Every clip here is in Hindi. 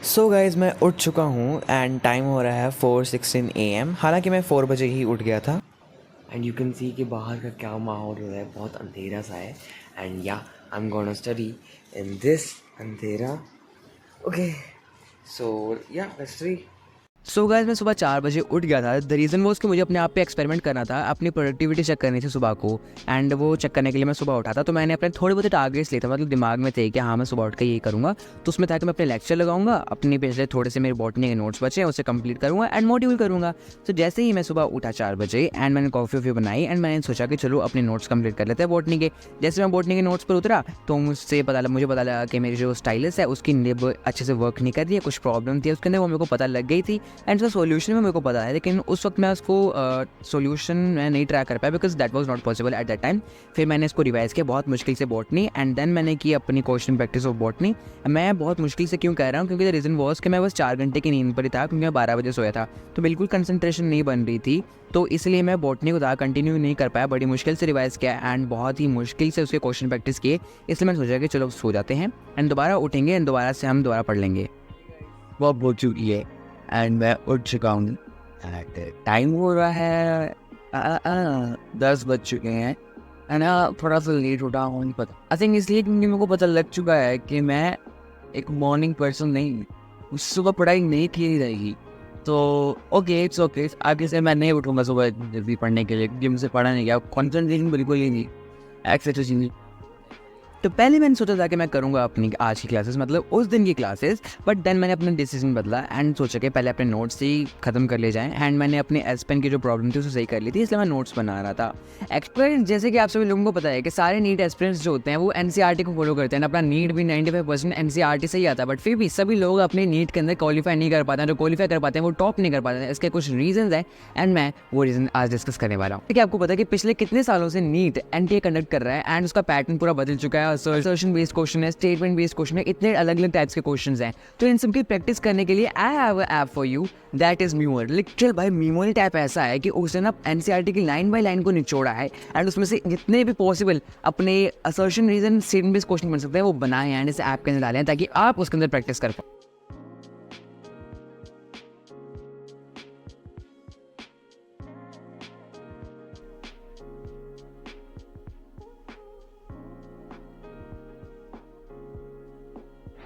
सो गाइज़ मैं उठ चुका हूँ एंड टाइम हो रहा है 4:16 AM। हालांकि मैं 4 बजे ही उठ गया था। एंड यू कैन सी कि बाहर का क्या माहौल हो रहा है, बहुत अंधेरा सा है। एंड या I am gonna study in this अंधेरा। ओके सो या लेट्स स्टडी। सो गाइस मैं सुबह 4 बजे उठ गया था। द रीज़न वो उसके मुझे अपने आप पे एक्सपेरिमेंट करना था, अपनी प्रोडक्टिविटी चेक करनी थी सुबह को। एंड वो चेक करने के लिए मैं सुबह उठा था, तो मैंने अपने थोड़े बहुत टारगेट्स लिए थे, मतलब दिमाग में थे कि हाँ मैं सुबह उठ के यही करूँगा। तो उसमें था कि मैं अपने लेक्चर लगाऊंगा, अपने पिछले थोड़े से मेरे बॉटनी के नोट्स बचे हैं उसे कंप्लीट करूँगा एंड मोटिवेट करूँगा। तो जैसे ही मैं सुबह उठा 4 बजे एंड मैंने कॉफ़ी वॉफ़ी बनाई एंड मैंने सोचा कि चलो अपने नोट्स कंप्लीट कर लेते हैं बॉटनी के। जैसे मैं बॉटनी के नोट्स पर उतरा तो मुझे पता लगा कि मेरी जो स्टाइलिस है उसकी निब अच्छे से वर्क नहीं कर रही है, कुछ प्रॉब्लम थी उसके अंदर, वो मेरे को पता लग गई थी। एंड उसका सोल्यूशन में मेरे को पता है, लेकिन उस वक्त मैं उसको सोल्यूशन मैं नहीं ट्राई कर पाया because that was not possible at that time. फिर मैंने इसको रिवाइज किया बहुत मुश्किल से बॉटनी एंड देन मैंने की अपनी क्वेश्चन प्रैक्टिस ऑफ बॉटनी। मैं बहुत मुश्किल से क्यों कह रहा हूँ, क्योंकि द रीज़न वॉज कि मैं बस 4 घंटे की नींद पर ही था, क्योंकि मैं 12 बजे सोया था, तो बिल्कुल कंसंट्रेशन नहीं बन रही थी। तो इसलिए मैं बॉटनी को ज़्यादा कंटिन्यू नहीं कर पाया, बड़ी मुश्किल से रिवाइज किया एंड बहुत ही मुश्किल से उसके क्वेश्चन प्रैक्टिस किए। इसलिए मैंने सोचा कि चलो सो जाते हैं एंड दोबारा उठेंगे एंड दोबारा से हम दोबारा पढ़ लेंगे। वो हो चुकी है एंड मैं उठ चुका हूँ। टाइम हो रहा है 10 बज चुके हैं एंड थोड़ा सा लेट उठा हूँ, नहीं पता। आई थिंक इसलिए क्योंकि मेरे को पता लग चुका है कि मैं एक मॉर्निंग पर्सन नहीं हूँ, सुबह पढ़ाई नहीं की जाएगी। तो ओके इट्स ओके, आगे से मैं नहीं उठूँगा सुबह जल्दी पढ़ने के लिए, क्योंकि मुझे पढ़ा नहीं गया, कॉन्सेंट्रेशन बिल्कुल ही नहीं एक्सरसाइज। तो पहले मैंने सोचा था कि मैं करूँगा अपनी आज की क्लासेस, मतलब उस दिन की क्लासेस, बट देन मैंने अपना डिसीजन बदला एंड सोचा कि पहले अपने नोट्स ही खत्म कर ले जाएं। एंड मैंने अपने एस पेन की जो प्रॉब्लम थी उसे सही कर ली थी, इसलिए मैं नोट्स बना रहा था। एक्सपीरियंस जैसे कि आप सभी लोगों को पता है कि सारे नीट एस्पिरेंट्स जो होते हैं वो NCERT को फॉलो करते हैं। अपना नीट भी 95% NCERT से ही आता है, बट फिर भी सभी लोग अपने नीट के अंदर क्वालिफाई नहीं कर पाते हैं। जो क्वालिफाई कर पाते हैं वो टॉप नहीं कर पाते हैं। इसके कुछ रीजन हैं एंड मैं वो रीज़न आज डिस्कस करने वाला हूँ। देखिए आपको पता है कि पिछले कितने सालों से नीट NTA कंडक्ट कर रहा है एंड उसका पैटर्न पूरा बदल चुका है। असर्शन बेस्ड क्वेश्चन है, स्टेटमेंट बेस्ड क्वेश्चन है, इतने अलग अलग टाइप्स के क्वेश्चंस हैं। तो इन सब की प्रैक्टिस करने के लिए I have a app for you, that is memory. Literal भाई मीमोरी टैप ऐसा है कि उसने ना NCERT की लाइन बाय लाइन को निचोड़ा है एंड उसमें से जितने भी पॉसिबल अपने assertion reason statement based question बन सकते हैं वो बनाए हैं एंड इस ऐप के अंदर डाले हैं ताकि आप उसके अंदर प्रैक्टिस कर पाओ।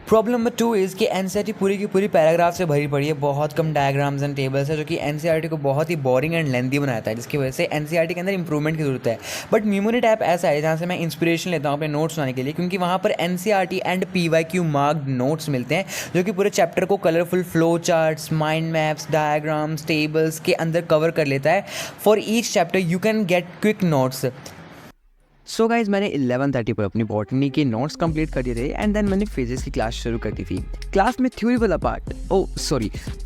प्रॉब्लम नंबर 2 इज़ कि NCERT पूरी की पूरी पैराग्राफ से भरी पड़ी है, बहुत कम डायग्राम्स एंड टेबल्स है, जो कि NCERT को बहुत ही बोरिंग एंड लेंथी बनाता है, जिसकी वजह से NCERT के अंदर इंप्रूवमेंट की जरूरत है। बट मेमोरी टैप ऐसा है जहाँ से मैं इंस्पिरेशन लेता हूँ अपने नोट्स बनाने के लिए, क्योंकि वहाँ पर NCERT and PYQ marked notes मिलते हैं, जो कि पूरे चैप्टर को colourful flow charts, mind maps, diagrams, tables के अंदर कवर कर लेता है। For each chapter you can get quick notes. So guys मैंने 11:30 पर अपनी बॉटनी के नोट्स कंप्लीट कर दिए थे एंड देन मैंने फिजिक्स की क्लास शुरू कर दी थी। क्लास में थ्योरी वाला पार्ट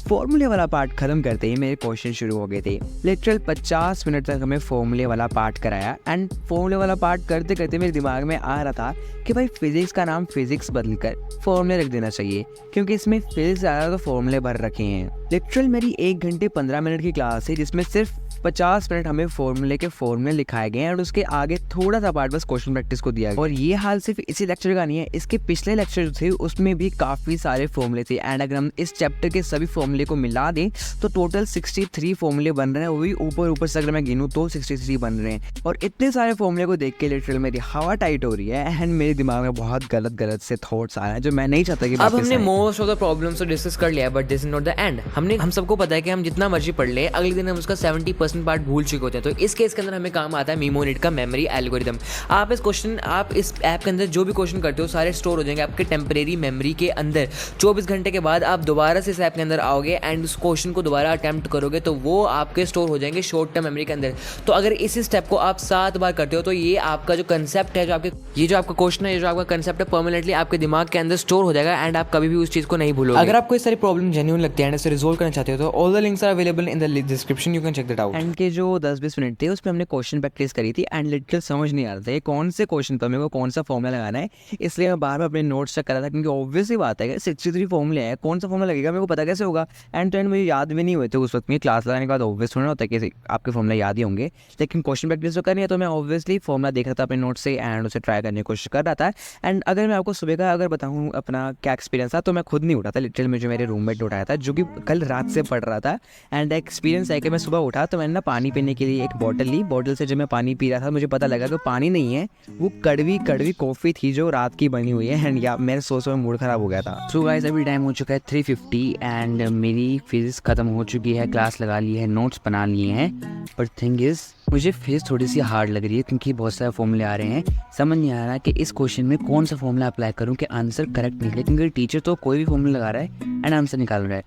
फॉर्मूले वाला पार्ट खत्म करते ही मेरे क्वेश्चन शुरू हो गए थे। लिटरल 50 मिनट तक हमें फॉर्मूले वाला पार्ट कराया एंड फॉर्मूले वाला पार्ट करते करते मेरे दिमाग में आ रहा था कि भाई फिजिक्स का नाम फिजिक्स बदल कर फॉर्मूले रख देना चाहिए, क्योंकि इसमें फिजिक्स ज़्यादा तो फॉर्मूले भर रखे हैं। लिटरल मेरी 1 घंटे 15 मिनट की क्लास है, जिसमें सिर्फ 50 मिनट हमें फॉर्मूले के फॉर्मूले लिखाए गए और उसके आगे थोड़ा सा पार्ट बस क्वेश्चन प्रैक्टिस को दिया गया। और ये हाल सिर्फ इसी लेक्चर का नहीं है, इसके पिछले लेक्चर जो थे उसमें भी काफ़ी सारे फॉर्मूले थे एंड अगर हम इस चैप्टर के सभी फॉर्मूले को मिला दें तो टोटल 63 फॉर्मूले बन रहे हैं, वो भी ऊपर से अगर मैं गिनूँ तो 63 बन रहे हैं। और इतने सारे फॉर्मूले को देख के लिटरल मेरी हवा टाइट हो रही है एंड मेरे दिमाग में बहुत गलत से थॉट्स आ रहे हैं जो मैं नहीं चाहता कि अब हमने मोस्ट ऑफ द प्रॉब्लम्स तो डिस्कस कर लिया है, but this is not the end. हम सबको पता है कि हम जितना मर्जी पढ़ ले, अगले दिन हम उसका 70% पार्ट भूल चुके होते हैं। तो इस केस के अंदर हमें काम आता है मीमोनिट का मेमोरी एल्गोरिदम। आप इस ऐप के अंदर जो भी क्वेश्चन करते हो सारे स्टोर हो जाएंगे आपके टेम्परेरी मेमोरी के अंदर। 24 घंटे के बाद आप दोबारा से इस ऐप के अंदर आओगे एंड उस क्वेश्चन को दोबारा अटेम्प्ट करोगे तो वो आपके स्टोर हो जाएंगे शॉर्ट टर्म मेमोरी के अंदर। तो अगर इस स्टेप को आप 7 बार करते हो तो ये आपका जो कंसेप्ट है, जो आपका क्वेश्चन है, जो आपका कंसेप्ट है, परमानेंटली आपके दिमाग के अंदर स्टोर हो जाएगा एंड आप कभी भी उस चीज को नहीं भूलोगे। अगर आपको इस सारी प्रॉब्लम जेन्युइन लगती है एंड इसे रिजोल्व करना चाहते हो तो all the links are available in the description, you can check that out. And के जो 10-20 मिनट थे उसमें हमने क्वेश्चन प्रैक्टिस करी थी एंड लिटरल समझ नहीं आ रहा था ये कौन से क्वेश्चन पर मेरे को कौन सा फॉर्मूला लगाना है, इसलिए मैं बार बार अपने नोट्स चेक कर रहा था क्योंकि ऑब्वियसली बात है कि 63 फॉर्मूले हैं, कौन सा फॉर्मूला लगेगा मेरे को पता कैसे होगा। एंड तो एंड मुझे याद भी नहीं हुए थे उस वक्त में, क्लास लगाने के बाद ऑब्वियस थोड़ा होता है कि आपके फॉर्मूला याद ही होंगे, लेकिन क्वेश्चन प्रैक्टिस तो करनी है तो मैं ऑब्वियसली फॉर्मूला देख रहा था अपने नोट से एंड उसे ट्राई करने की कोशिश कर रहा था। एंड अगर मैं आपको सुबह का अगर बताऊँ अपना क्या एक्सपीरियंस था, तो मैं खुद नहीं उठा था, लिटरली मुझे मेरे रूममेट उठाया था जो कि कल रात से पढ़ रहा था। एंड एक्सपीरियंस है कि मैं सुबह उठा तो मैंने ना पानी पीने के लिए एक बॉटल ली, बॉटल से जब मैं पानी पी रहा था मुझे पता लगा कि पानी नहीं है, वो कड़वी कड़वी कॉफ़ी थी जो रात की बनी हुई है। एंड या मेरे सोच में मूड ख़राब हो गया था। सो गाइस अभी टाइम हो चुका है 3:50 एंड मेरी फिजिक्स ख़त्म हो चुकी है, क्लास लगा ली है, नोट्स बना लिए हैं, बट थिंग इज़ मुझे फिजिक्स थोड़ी सी हार्ड लग रही है क्योंकि बहुत सारे फॉर्मूले आ रहे हैं, समझ नहीं आ रहा कि इस क्वेश्चन में कौन सा फॉर्मूला अप्लाई करूँ कि आंसर करेक्ट निकले, क्योंकि टीचर तो कोई भी फॉर्मूला लगा रहा है एंड आंसर निकाल रहा है।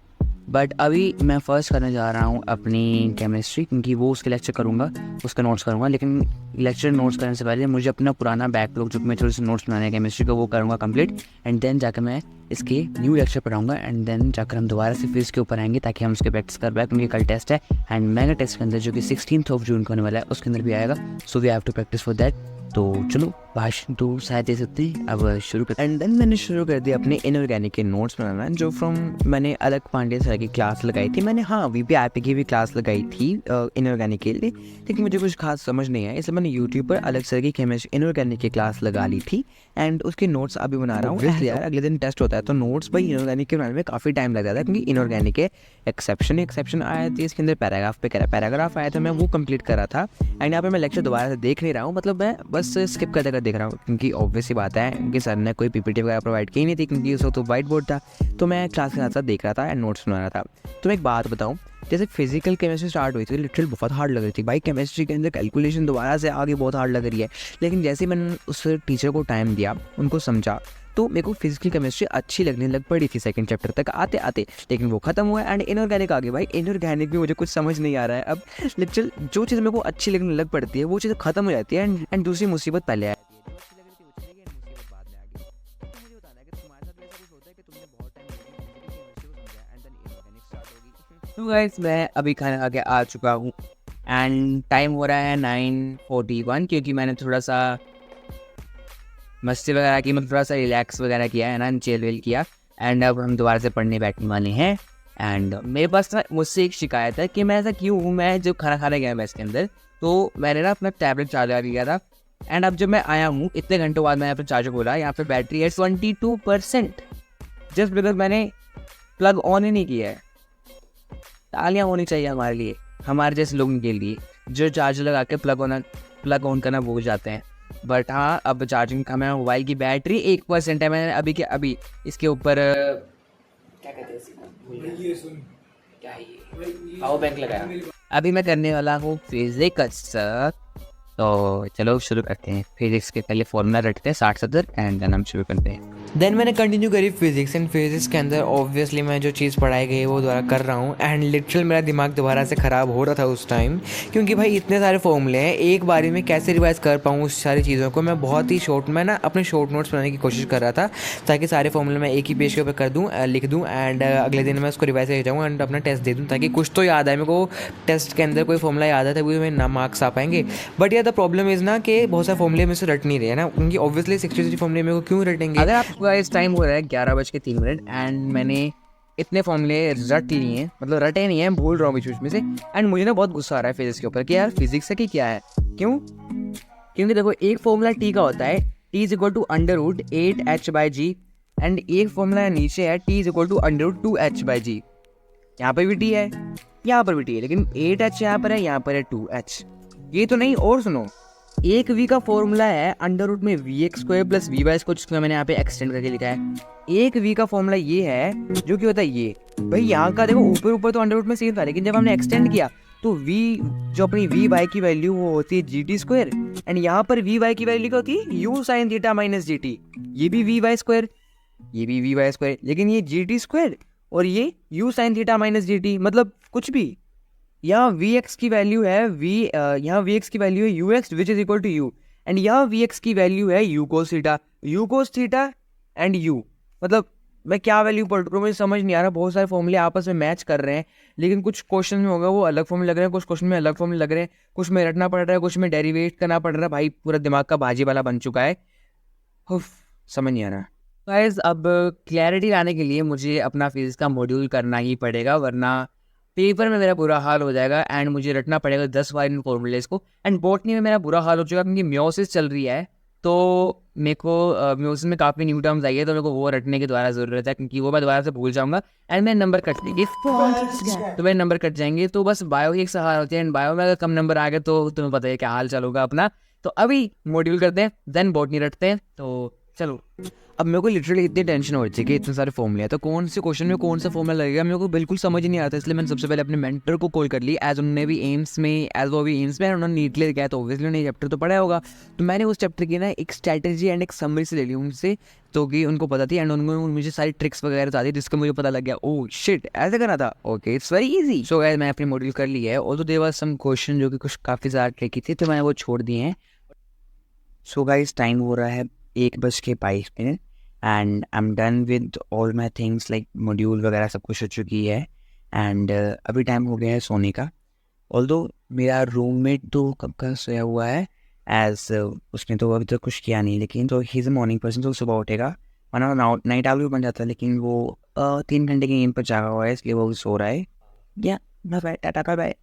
बट अभी मैं फ़र्स्ट करने जा रहा हूँ अपनी केमिस्ट्री, क्योंकि वो उसके लेक्चर करूँगा, उसका नोट्स करूँगा, लेकिन लेक्चर नोट्स करने से पहले मुझे अपना पुराना बैकलॉग जो मैं थोड़े से नोट्स बनाने केमिस्ट्री का वो करूँगा कंप्लीट, एंड देन जाकर मैं इसके न्यू लेक्चर पढ़ाऊँगा एंड देन जाकर हम दोबारा से फिजिक्स के ऊपर आएंगे ताकि हम उसके प्रैक्टिस कर पाए, क्योंकि कल टेस्ट है एंड मेगा टेस्ट के अंदर जो कि 16 जून को होने वाला है उसके अंदर भी आएगा, so we have to practise for that. तो चलो भाषण तो शायद दे सकते हैं, अब शुरू करते हैं। एंड देन मैंने शुरू कर दिया अपने इनऑर्गेनिक के नोट्स बनाना, जो फ्रॉम मैंने अलग पांडे सर की क्लास लगाई थी, मैंने हाँ VPIP की भी क्लास लगाई थी इनऑर्गेनिक के लिए, लेकिन मुझे कुछ खास समझ नहीं आया, इसलिए मैंने यूट्यूब पर अलग सर की केमिस्ट्री इनऑर्गेनिक की क्लास लगा ली थी एंड उसके नोट्स अभी बना रहा हूँ। यार अगले दिन टेस्ट होता है तो नोट्स भाई इनऑर्गेनिक के बनाने में काफ़ी टाइम लग जाता है, क्योंकि इनऑर्गेनिक के एक्सेप्शन आया था, इसके अंदर पैराग्राफ आया था, मैं वो कंप्लीट कर रहा था एंड यहाँ पे मैं लेक्चर दोबारा से देख नहीं रहा हूँ, मतलब मैं बस स्किप करते देख रहा हूँ, क्योंकि ऑब्वियस सी बात है कि सर ने कोई PPT वगैरह प्रोवाइड की नहीं थी, क्योंकि उस वक्त तो वाइट बोर्ड था, तो मैं क्लास के साथ साथ देख रहा था एंड नोट्स बना रहा था। तो मैं एक बात बताऊँ, जैसे फिजिकल केमिस्ट्री स्टार्ट हुई थी लिटरल बहुत हार्ड लग रही थी भाई, केमिस्ट्री के अंदर कैलकुलेशन दोबारा से आगे बहुत हार्ड लग रही है, लेकिन जैसे मैंने उस टीचर को टाइम दिया, उनको समझा, तो मेरे को फिजिकल केमिस्ट्री अच्छी लगने लग पड़ी थी सेकंड चैप्टर तक आते आते, लेकिन वो खत्म हुआ एंड इनऑर्गेनिक आ गई। भाई इनऑर्गेनिक भी मुझे कुछ समझ नहीं आ रहा है, अब लिटरल जो चीज़ मेरे को अच्छी लगने लग पड़ती है वो चीज़ खत्म हो जाती है एंड दूसरी मुसीबत पहले आती है। तो गाइस मैं अभी खाना आगे आ चुका हूँ एंड टाइम हो रहा है 9:41, क्योंकि मैंने थोड़ा सा मस्ती वगैरह की, मतलब थोड़ा सा रिलैक्स वगैरह किया है ना, चिल विल किया एंड अब हम दोबारा से पढ़ने बैठने वाले हैं। एंड मेरे पास ना मुझसे एक शिकायत है कि मैं ऐसा क्यों हूँ, मैं जब खाना खाने गया मैं इसके अंदर, तो मैंने ना अपना टैबलेट चार्जर लिया था एंड अब जब मैं आया हूँ इतने घंटों बाद मैंने अपना चार्जर खोला, यहाँ पे बैटरी है 22%, जस्ट बिकॉज मैंने प्लग ऑन ही नहीं किया है। तालियां होनी चाहिए हमारे लिए, हमारे जैसे लोगों के लिए जो चार्जर लगा के प्लग ऑन करना भूल जाते हैं। बट हाँ अब चार्जिंग का, मैं मोबाइल की बैटरी 1% है, मैंने अभी के अभी इसके ऊपर क्या कहते हैं पावर बैंक लगाया। अभी मैं करने वाला हूँ फिजिक्स, तो चलो शुरू करते हैं। फिजिक्स के पहले फॉर्मूला रटते हैं 60-70 एंड देन हम शुरू करते हैं। देन मैंने कंटिन्यू करी फिजिक्स एंड फिजिक्स के अंदर ऑब्वियसली मैं जो चीज़ पढ़ाई गई है वो दोबारा कर रहा हूँ एंड लिटरल मेरा दिमाग दोबारा से ख़राब हो रहा था उस टाइम, क्योंकि भाई इतने सारे फॉर्मूले हैं, एक बारी में कैसे रिवाइज कर पाऊँ उस सारी चीज़ों को। मैं बहुत ही मैं ना अपने शॉर्ट नोट्स बनाने की कोशिश कर रहा था ताकि सारे फॉर्मूले मैं एक ही पेज के ऊपर कर दूँ, लिख दूँ एंड अगले दिन मैं उसको रिवाइज कर जाऊँ एंड अपना टेस्ट दे दूँ, ताकि कुछ तो याद आए मेरे को। टेस्ट के अंदर कोई फॉर्मूला याद आता है तभी मेरे मार्क्स आ पाएंगे। बट यार द प्रॉब्लम इज़ ना कि बहुत सारे फॉर्मूले में से रट नहीं रहे हैं ना, क्योंकि ऑब्वियसली 63 फॉर्मूले मेरे को क्यों रटेंगे। अगर आपको इस टाइम हो रहा है 11:03 एंड मैंने इतने फॉर्मूले रट लिए हैं, मतलब रटे नहीं हैं, भूल रहा हूँ बीच में से, एंड मुझे ना बहुत गुस्सा आ रहा है फिजिक्स के ऊपर कि यार फिजिक्स है कि क्या है, क्यों? क्योंकि देखो एक फॉर्मूला टी का होता है t = √8h/g एंड एक फॉर्मूला नीचे है t = √2h/g। यहाँ पर भी t है, यहाँ पर भी t है, लेकिन 8h यहाँ पर है, यहाँ पर है 2h। ये तो नहीं, और सुनो, एक v का फॉर्मूला है अंडर में vx² + vy², जिसको मैंने यहाँ पे एक्सटेंड करके लिखा है। एक v का फॉर्मूला ये है जो कि होता है ये, भाई यहाँ का देखो ऊपर तो अंडर में सेम था, लेकिन जब हमने एक्सटेंड किया तो v जो अपनी vy की वैल्यू वो होती है gt² एंड यहाँ पर vy की वैल्यू क्या होती है u sin θ - gt। ये भी vy², ये भी vy², लेकिन ये gt² और ये u sin θ - gt, मतलब कुछ भी। यहाँ vx की वैल्यू है यहाँ vx की वैल्यू है ux which is equal to u and यहाँ vx की वैल्यू है u cos θ एंड u, मतलब मैं क्या वैल्यू पढ़ रहा हूँ मुझे समझ नहीं आ रहा। बहुत सारे फॉर्मूले आपस में मैच कर रहे हैं, लेकिन कुछ क्वेश्चन में होगा वो अलग फॉर्मूले लग रहे हैं, कुछ क्वेश्चन में अलग फॉर्मूले लग रहे हैं, कुछ में रटना पड़ रहा है, कुछ में डेरिवेट करना पड़ रहा है। भाई पूरा दिमाग का भाजी वाला बन चुका है। उफ, समझ नहीं आ रहा। गाइस अब क्लैरिटी लाने के लिए मुझे अपना फिजिक्स का मॉड्यूल करना ही पड़ेगा, वरना पेपर में मेरा बुरा हाल हो जाएगा एंड मुझे रटना पड़ेगा 10 बार इन फॉर्मूलेज को। एंड बॉटनी में मेरा बुरा हाल हो चुका क्योंकि म्योसिस चल रही है, तो मेरे को म्यूजिक में काफ़ी न्यू टर्म्स आई है, तो मेरे को वो रटने की दोबारा ज़रूरत है क्योंकि वो मैं दोबारा से भूल जाऊंगा एंड मेरे नंबर कट जाएंगे। तो मेरे नंबर कट जाएंगे, तो बस बायो ही एक सहारा होती है एंड बायो में अगर कम नंबर आ गए तो तुम्हें पता है क्या हाल चलोगा अपना। तो अभी मॉड्यूल करते हैं देन बॉटनी रटते हैं, तो चलो। अब मेरे को लिटरली इतनी टेंशन हो रही थी कि इतने सारे फॉर्मूले हैं, तो कौन से क्वेश्चन में कौन सा फॉर्मूला लगेगा मेरे को बिल्कुल समझ ही नहीं आता। इसलिए मैंने सबसे पहले अपने मेंटर को कॉल कर ली, एज उन्होंने भी एम्स में उन्होंने नीटली गया, तो ऑब्वियसली उन्हें चैप्टर तो पढ़ा होगा। तो मैंने उस चैप्टर की ना एक स्ट्रैटेजी एंड एक समरी से ले ली उनसे, तो कि उनको पता थी एंड उनको मुझे सारी ट्रिक्स वगैरह बता दी, जिसका मुझे पता लग गया ओह शिट ऐसे करना था। Okay it's very easy. So guys मैं अपनी मॉड्यूल कर ली है, और तो देयर वाज सम क्वेश्चन जो कि कुछ काफ़ी ज़्यादा ट्रिकी थे, तो मैंने वो छोड़ दिए हैं। सो गाइस टाइम हो रहा है 1:22 and I am done with all my things like module वगैरह सब कुछ हो चुकी है एंड अभी टाइम हो गया है सोने का। ऑल्दो मेरा रूममेट तो कब का सोया हुआ है, एज उसने तो अभी तक कुछ किया नहीं, लेकिन तो he is a morning person, तो सुबह उठेगा, वरना नाइट आउल भी बन जाता है, लेकिन वो 3 घंटे की नींद पर जागा हुआ है, इसलिए वो सो रहा है। या बाय टाटा बाय।